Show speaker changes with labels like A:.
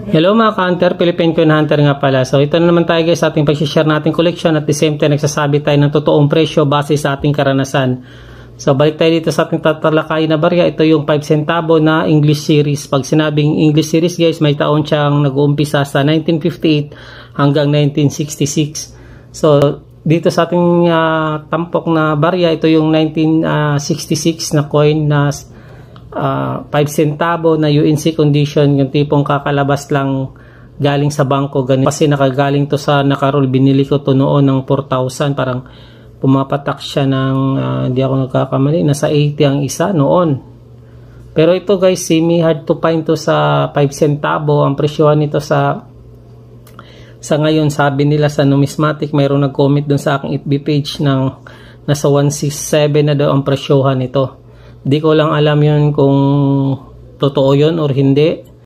A: Hello mga ka-hunter, Philippine Coin Hunter nga pala. So ito na naman tayo guys sa ating pag-share nating collection at the same time nagsasabi tayo ng totoong presyo base sa ating karanasan. So balik tayo dito sa ating tatalakayin na barya. Ito yung 5 centavo na English series. Pag sinabing English series guys, may taon siyang nag-uumpisa sa 1958 hanggang 1966. So dito sa ating tampok na barya, ito yung 1966 na coin na 5 centavo na UNC condition, yung tipong kakalabas lang galing sa bangko ganito. Kasi nakagaling to sa nakarol, binili ko to noon ng 4,000, parang pumapatak siya ng hindi ako nagkakamali, nasa 80 ang isa noon. Pero ito guys, semi hard to find to sa 5 centavo. Ang presyohan nito sa ngayon, sabi nila sa numismatic, mayroong nag-comment dun sa aking FB page ng nasa 167 na daw ang presyohan nito. Di ko lang alam yun kung totoo yun or hindi.